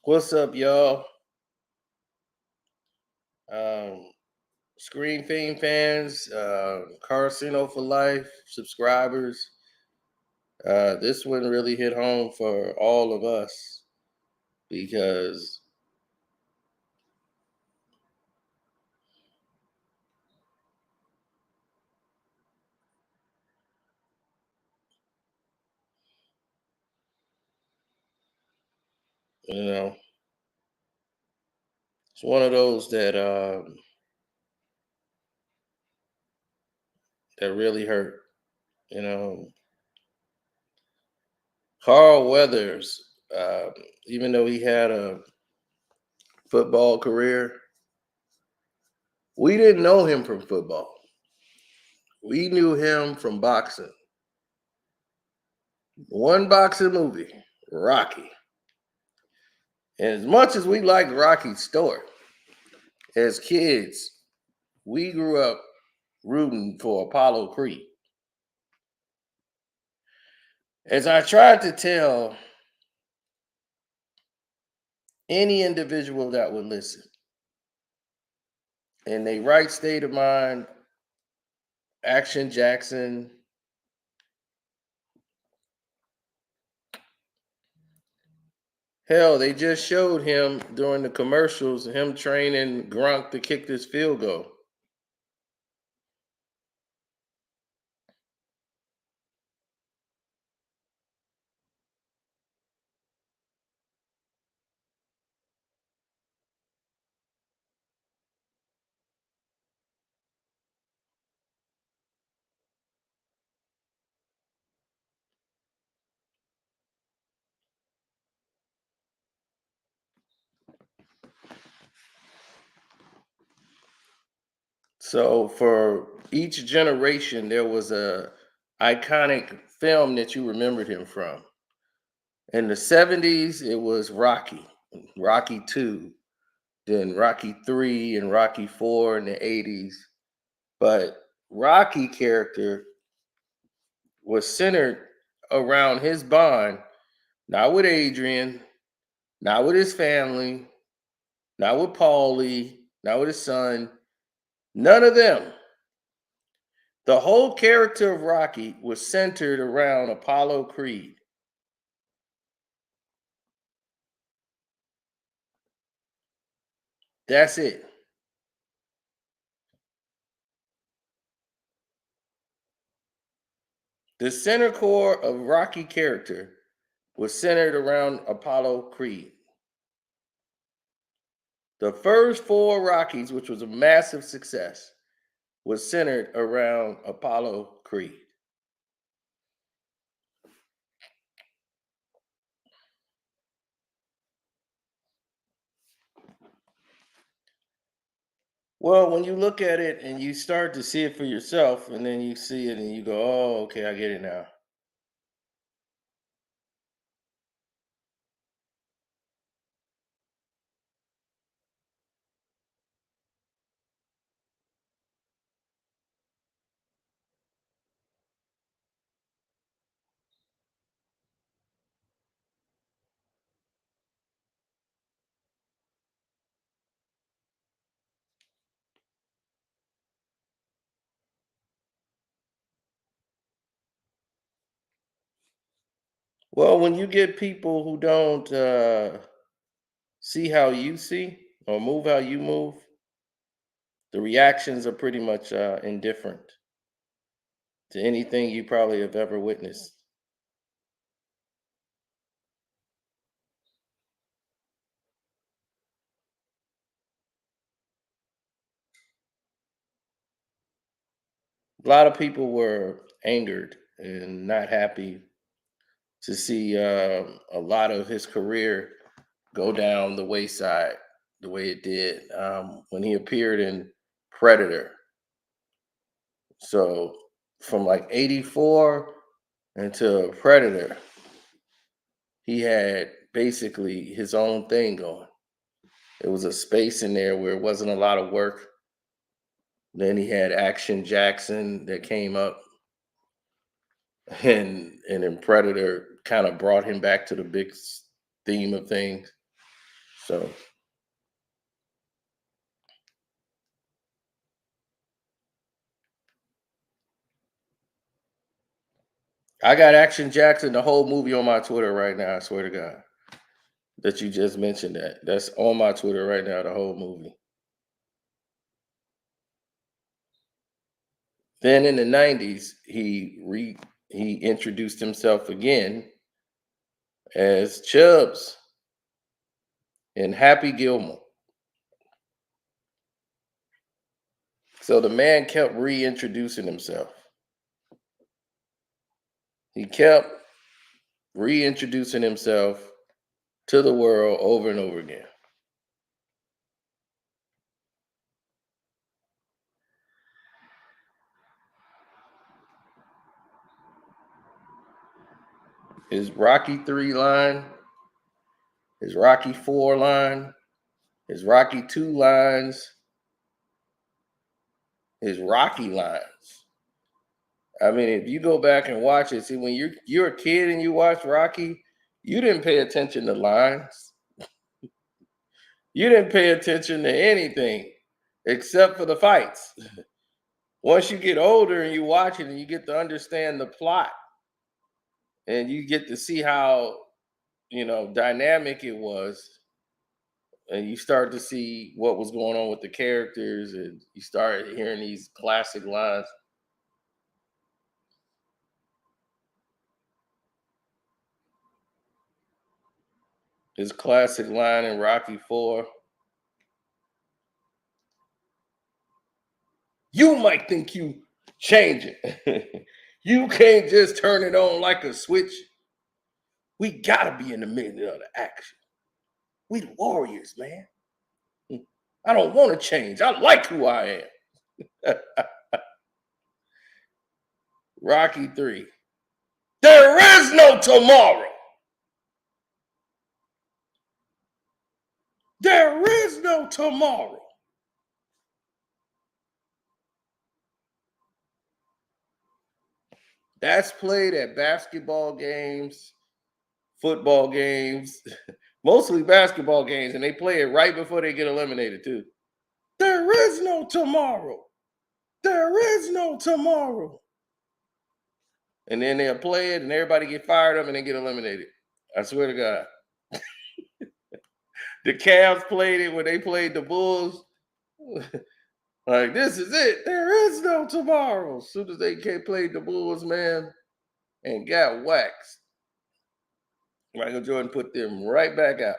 What's up, y'all? Um, Screen Fame fans, Carcino for life, subscribers. This one really hit home for all of us because you know it's one of those that really hurt. You know, Carl Weathers, even though he had a football career, we didn't know him from football. We knew him from boxing. One boxing movie, Rocky. And as much as we liked Rocky's story, as kids, we grew up rooting for Apollo Creed. As I tried to tell any individual that would listen, in their right state of mind, Action Jackson, hell, they just showed him during the commercials, him training Gronk to kick this field goal. So for each generation, there was a iconic film that you remembered him from. In the 70s, it was Rocky, Rocky 2, then Rocky 3 and Rocky 4 in the 80s. But Rocky character was centered around his bond, not with Adrian, not with his family, not with Paulie, not with his son, none of them. The whole character of Rocky was centered around Apollo Creed. That's it. The center core of Rocky character was centered around Apollo Creed. The first four Rockies, which was a massive success, was centered around Apollo Creed. Well, when you look at it and you start to see it for yourself, and then you see it and you go, "Oh, okay, I get it now." Well, when you get people who don't see how you see or move how you move, the reactions are pretty much indifferent to anything you probably have ever witnessed. A lot of people were angered and not happy to see a lot of his career go down the wayside the way it did when he appeared in Predator. So from like 84 until Predator, he had basically his own thing going. There was a space in there where it wasn't a lot of work. Then he had Action Jackson that came up, and then Predator kind of brought him back to the big theme of things. So I got Action Jackson, the whole movie on my Twitter right now. I swear to God that you just mentioned that. That's on my Twitter right now, the whole movie. Then in the 90s, he introduced himself again as Chubbs in Happy Gilmore. So the man kept reintroducing himself. He kept reintroducing himself to the world over and over again. His Rocky 3 line, his Rocky 4 line, his Rocky 2 lines, his Rocky lines. I mean, if you go back and watch it, see when you're a kid and you watch Rocky, you didn't pay attention to lines. You didn't pay attention to anything except for the fights. Once you get older and you watch it and you get to understand the plot and you get to see how, dynamic it was, and you start to see what was going on with the characters, and you start hearing these classic lines. His classic line in Rocky 4, you might think you change it. You can't just turn it on like a switch. We gotta be in the middle of the action. We the warriors, man. I don't want to change. I like who I am. Rocky 3. There is no tomorrow. There is no tomorrow. That's played at basketball games, football games, mostly basketball games, and they play it right before they get eliminated, too. There is no tomorrow. There is no tomorrow. And then they'll play it and everybody get fired up and they get eliminated. I swear to God. The Cavs played it when they played the Bulls. Like, this is it. There is no tomorrow. As soon as they played the Bulls, man, and got waxed, Michael Jordan put them right back out.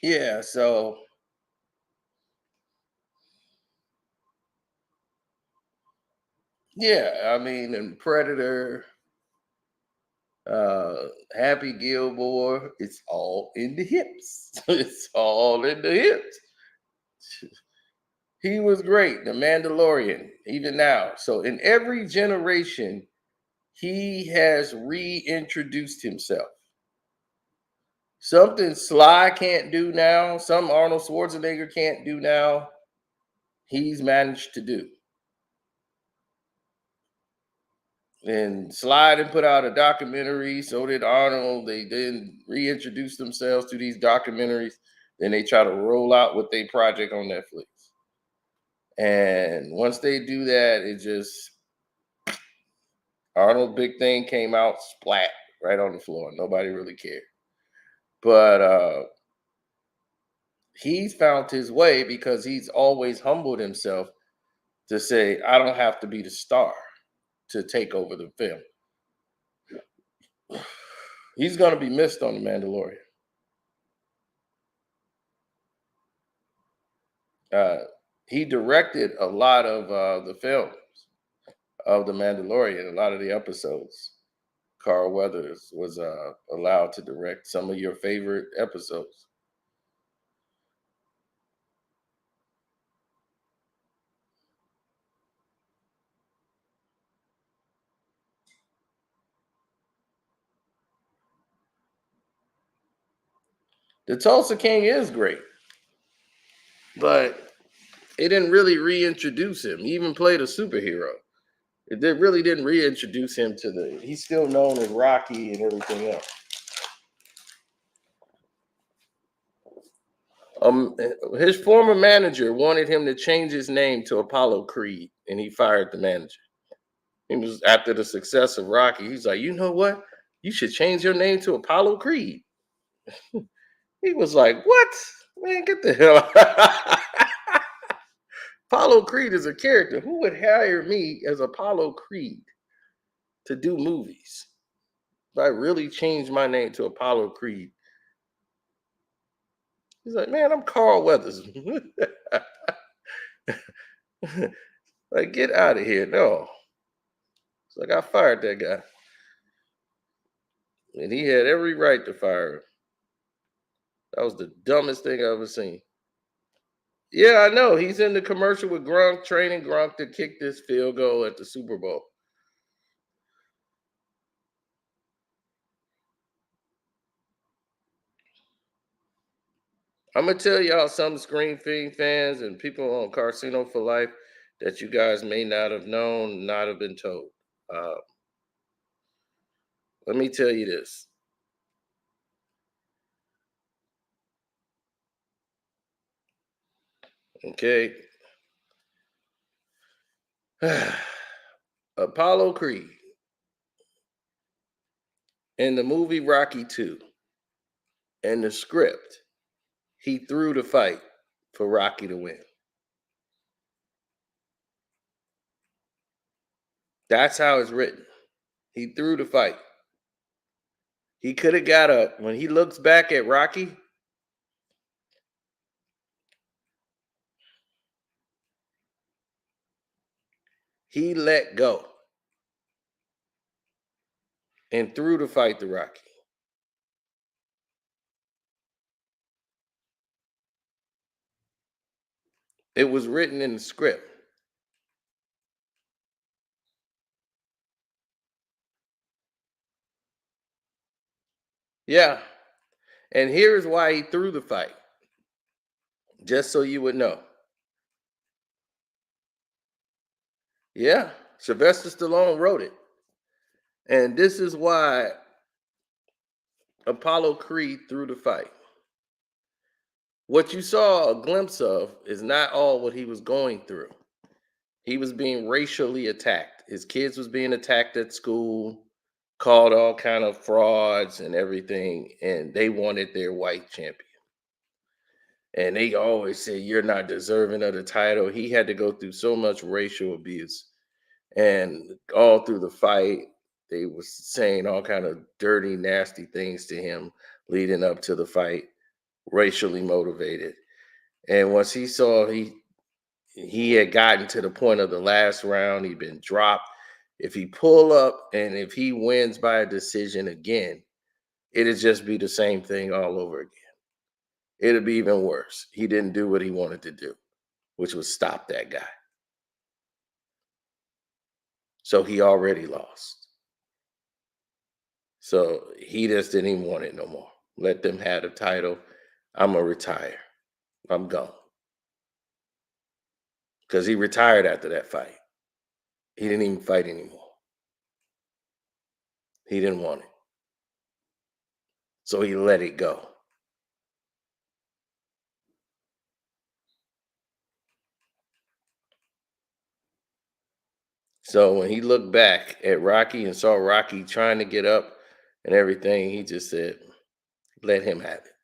Yeah, so yeah, I mean, and Predator, uh, Happy Gilmore, it's all in the hips. It's all in the hips. He was great, the Mandalorian, even now. So in every generation, he has reintroduced himself. Something Sly can't do now, some Arnold Schwarzenegger can't do now, he's managed to do. And Sly did put out a documentary, so did Arnold. They then reintroduce themselves to these documentaries. Then they try to roll out with their project on Netflix. And once they do that, it just Arnold big thing came out splat right on the floor. Nobody really cared. But He's found his way because he's always humbled himself to say, I don't have to be the star to take over the film. He's going to be missed on The Mandalorian. Uh, he directed a lot of the films of The Mandalorian, a lot of the episodes. Carl Weathers was allowed to direct some of your favorite episodes. The Tulsa King is great, but it didn't really reintroduce him. He even played a superhero. Really didn't reintroduce him to the. He's still known as Rocky and everything else. His former manager wanted him to change his name to Apollo Creed, and he fired the manager. He was after the success of Rocky. He's like, you know what? You should change your name to Apollo Creed. He was like, what? Man, get the hell out. Apollo Creed is a character. Who would hire me as Apollo Creed to do movies? If I really changed my name to Apollo Creed. He's like, man, I'm Carl Weathers. Like, get out of here. No. It's like I fired that guy. And he had every right to fire him. That was the dumbest thing I've ever seen. Yeah, I know. He's in the commercial with Gronk training Gronk to kick this field goal at the Super Bowl. I'm gonna tell y'all some Screen Fiend fans and people on Casino for Life that you guys may not have known, not have been told. Uh, Let me tell you this. Okay. Apollo Creed in the movie Rocky 2 and the script, he threw the fight for Rocky to win. That's how it's written. He threw the fight. He could have got up. When he looks back at Rocky, he let go and threw the fight to Rocky. It was written in the script. Yeah. And here's why he threw the fight. Just so you would know. Yeah. Sylvester Stallone wrote it. And this is why Apollo Creed threw the fight. What you saw a glimpse of is not all what he was going through. He was being racially attacked. His kids was being attacked at school, called all kind of frauds and everything, and they wanted their white champion. And they always say you're not deserving of the title. He had to go through so much racial abuse, and all through the fight, they was saying all kind of dirty, nasty things to him leading up to the fight, racially motivated. And once he saw he had gotten to the point of the last round, he'd been dropped. If he pull up and if he wins by a decision again, it'd just be the same thing all over again. It'd be even worse. He didn't do what he wanted to do, which was stop that guy. So he already lost. So he just didn't even want it no more. Let them have the title. I'm gonna retire. I'm gone. Because he retired after that fight. He didn't even fight anymore. He didn't want it. So he let it go. So when he looked back at Rocky and saw Rocky trying to get up and everything, he just said, let him have it.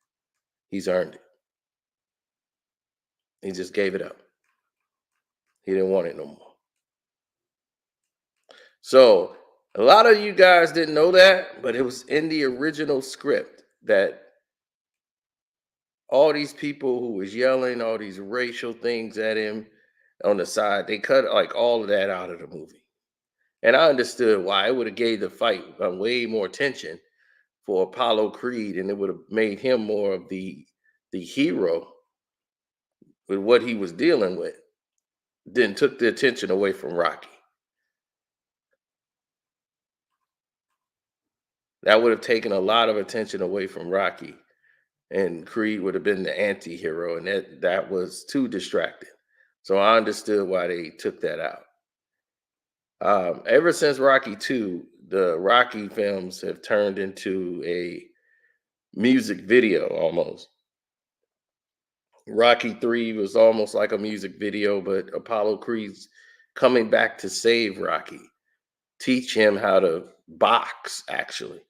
He's earned it. He just gave it up. He didn't want it no more. So a lot of you guys didn't know that, but it was in the original script that all these people who was yelling all these racial things at him on the side, they cut like all of that out of the movie. And I understood why. It would have gave the fight way more tension for Apollo Creed, and it would have made him more of the hero with what he was dealing with. Then took the attention away from Rocky. That would have taken a lot of attention away from Rocky, and Creed would have been the anti-hero, and that was too distracting. So I understood why they took that out. Ever since Rocky 2, the Rocky films have turned into a music video almost. Rocky 3 was almost like a music video, but Apollo Creed's coming back to save Rocky, teach him how to box, actually.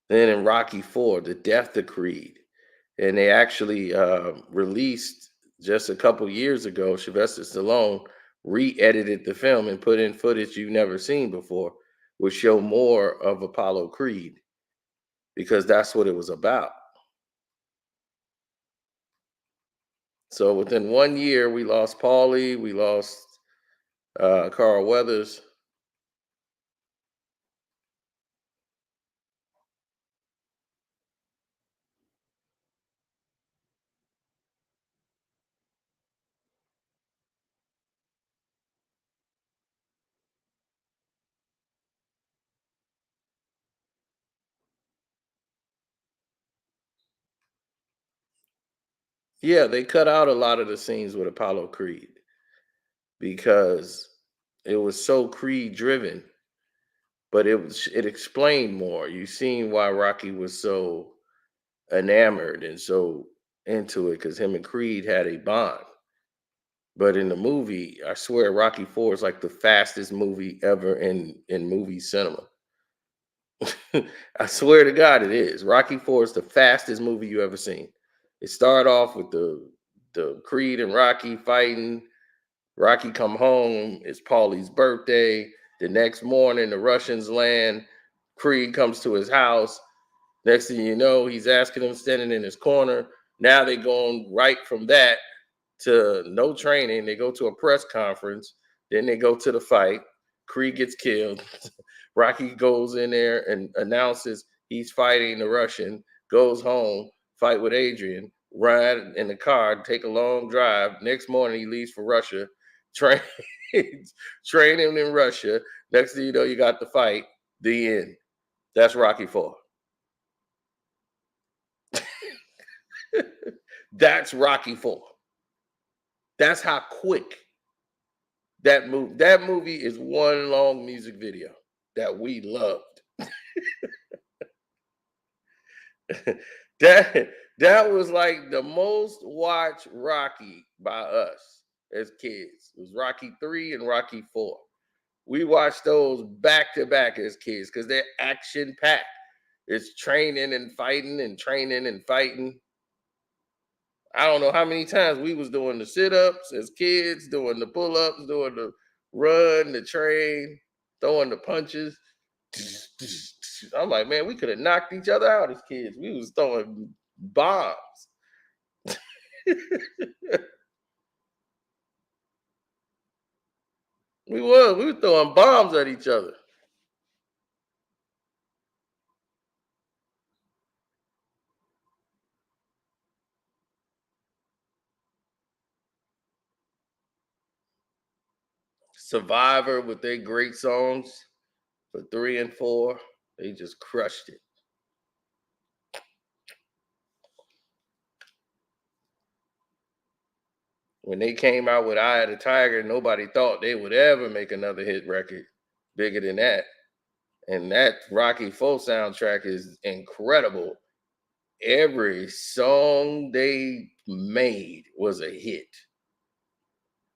Then in Rocky 4, the death of Creed, and they actually released just a couple years ago. Sylvester Stallone re-edited the film and put in footage you've never seen before, which show more of Apollo Creed because that's what it was about. So within 1 year, we lost Paulie, we lost Carl Weathers. Yeah, they cut out a lot of the scenes with Apollo Creed because it was so Creed driven, but it explained more. You seen why Rocky was so enamored and so into it because him and Creed had a bond. But in the movie, I swear Rocky 4 is like the fastest movie ever in movie cinema. I swear to God it is. Rocky 4 is the fastest movie you ever seen. It started off with the Creed and Rocky fighting. Rocky come home, it's Paulie's birthday. The next morning, the Russians land. Creed comes to his house. Next thing you know, he's asking him, standing in his corner. Now they going right from that to no training. They go to a press conference. Then they go to the fight. Creed gets killed. Rocky goes in there and announces he's fighting the Russian, goes home, fight with Adrian, ride in the car, take a long drive. Next morning, he leaves for Russia, train, training in Russia. Next thing you know, you got the fight, the end. That's Rocky 4. That's Rocky 4. That's how quick that movie is one long music video that we loved. that that was like the most watched Rocky by us as kids. It was Rocky 3 and Rocky 4. We watched those back to back as kids because they're action packed. It's training and fighting and training and fighting. I don't know how many times we was doing the sit-ups as kids, doing the pull-ups, doing the run, the train, throwing the punches. I'm like, man, we could have knocked each other out as kids. We was throwing bombs. We were throwing bombs at each other. Survivor with their great songs for 3 and 4, they just crushed it. When they came out with Eye of the Tiger, nobody thought they would ever make another hit record bigger than that. And that Rocky 4 soundtrack is incredible. Every song they made was a hit.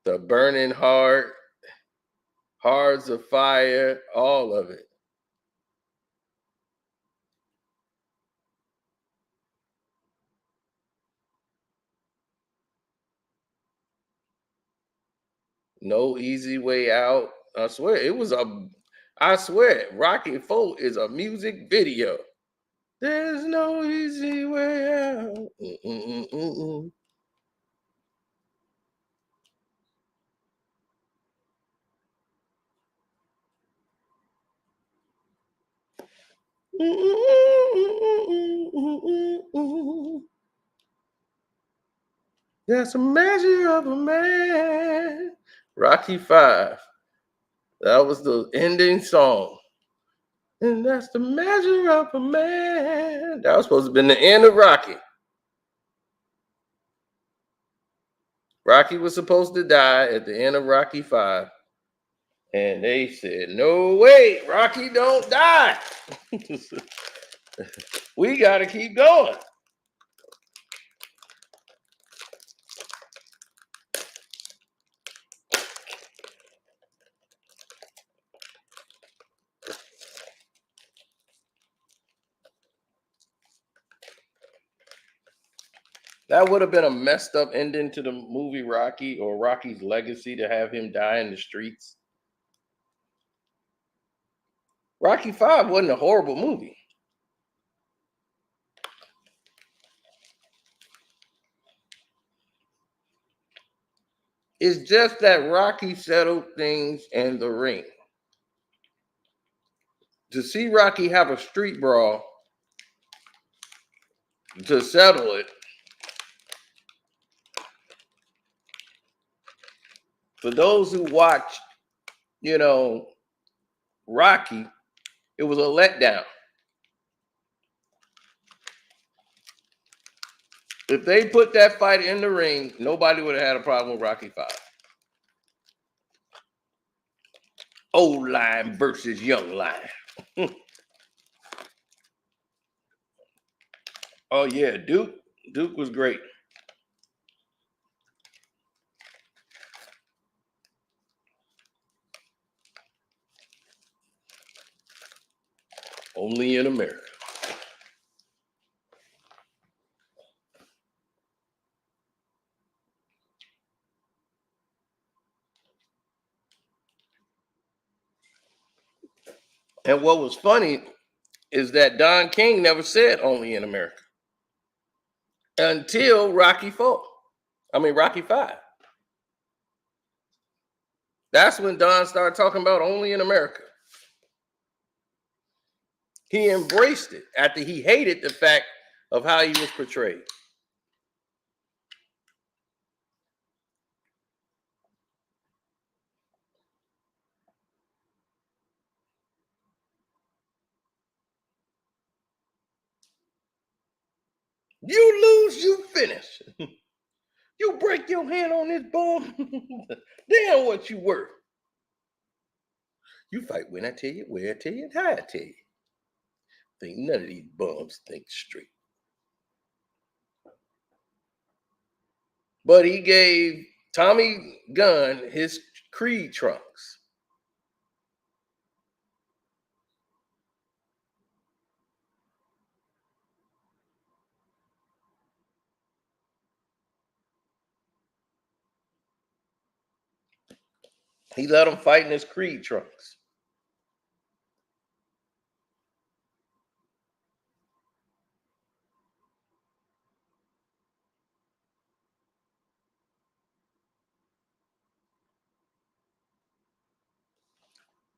The Burning Heart, Hearts of Fire, all of it. No Easy Way Out. I swear it was a. I swear, Rocky Four is a music video. There's no easy way out. Mm-mm-mm-mm. Mm-mm-mm-mm-mm-mm-mm. That's a measure of a man. Rocky Five. That was the ending song. And that's the measure of a man. That was supposed to have been the end of Rocky. Rocky was supposed to die at the end of Rocky Five. And they said, no way, Rocky don't die. We got to keep going. That would have been a messed up ending to the movie Rocky or Rocky's legacy to have him die in the streets. Rocky Five wasn't a horrible movie. It's just that Rocky settled things in the ring. To see Rocky have a street brawl to settle it, for those who watched, you know, Rocky, it was a letdown. If they put that fight in the ring, nobody would have had a problem with Rocky Five. Old Lion versus Young Lion. Oh yeah, Duke. Duke was great. Only in America. And what was funny is that Don King never said only in America until Rocky Four. I mean Rocky Five. That's when Don started talking about only in America. He embraced it after he hated the fact of how he was portrayed. You lose, you finish. You break your hand on this bum. Damn what you worth. You fight when I tell you, where I tell you, and how I tell you. Think none of these bums think straight. But he gave Tommy Gunn his Creed trunks. He let him fight in his Creed trunks.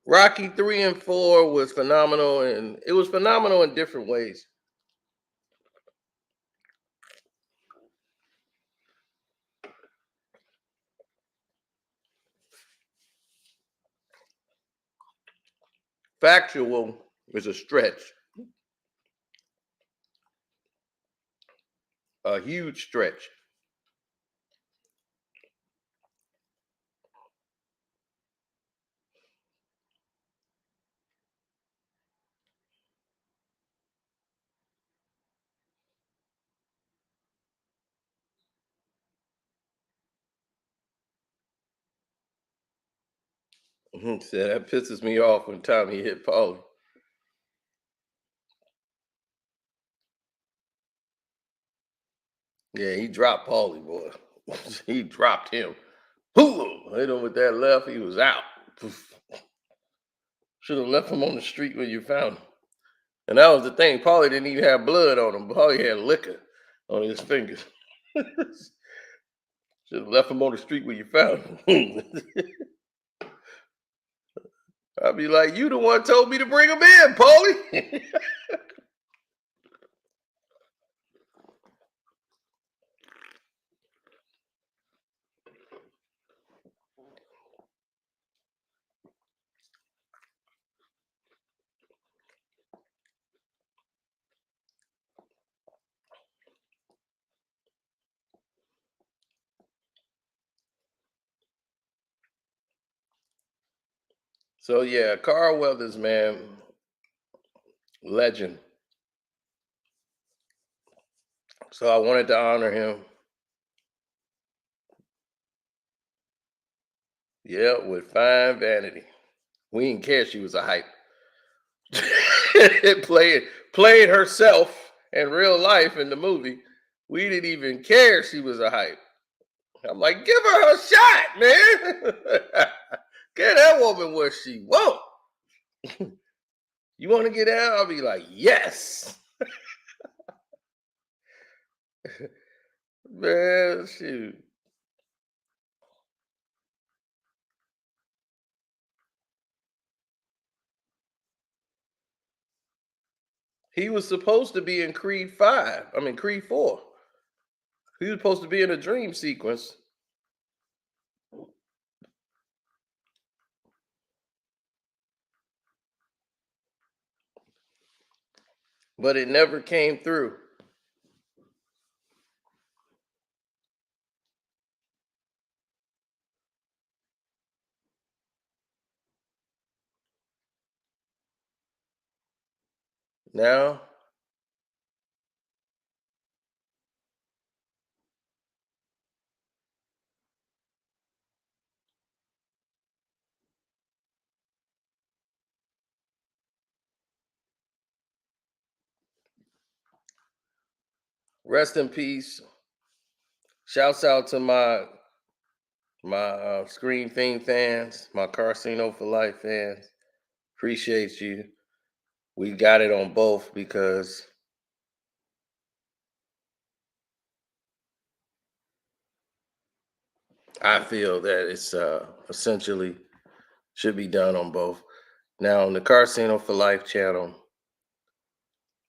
Rocky 3 and 4 was phenomenal, and it was phenomenal in different ways. Factual is a stretch, a huge stretch. So that pisses me off when Tommy hit Paulie. Yeah, he dropped Paulie, boy. He dropped him. Whoo! Hit him with that left. He was out. Should have left him on the street when you found him. And that was the thing. Paulie didn't even have blood on him. Paulie had liquor on his fingers. Should have left him on the street when you found him. I'd be like, you the one told me to bring him in, Paulie. So yeah, Carl Weathers, man, legend. So I wanted to honor him. Yeah, with fine vanity. We didn't care she was a hype. played herself in real life in the movie. We didn't even care she was a hype. I'm like, give her a shot, man. Get that woman what she want. You want to get out? I'll be like, yes. Man, shoot. He was supposed to be in Creed 5. I mean Creed 4. He was supposed to be in a dream sequence. But it never came through. Now, rest in peace. Shouts out to my Screen Theme fans, my Carcino for Life fans. Appreciate you. We got it on both because I feel that it's essentially should be done on both. Now on the Carcino for Life channel,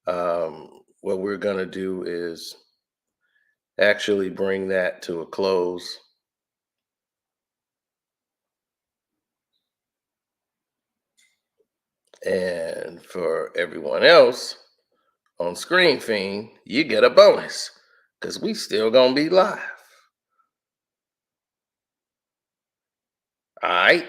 what we're gonna do is actually bring that to a close. And for everyone else on Screen Fiend, you get a bonus because we still gonna be live. All right.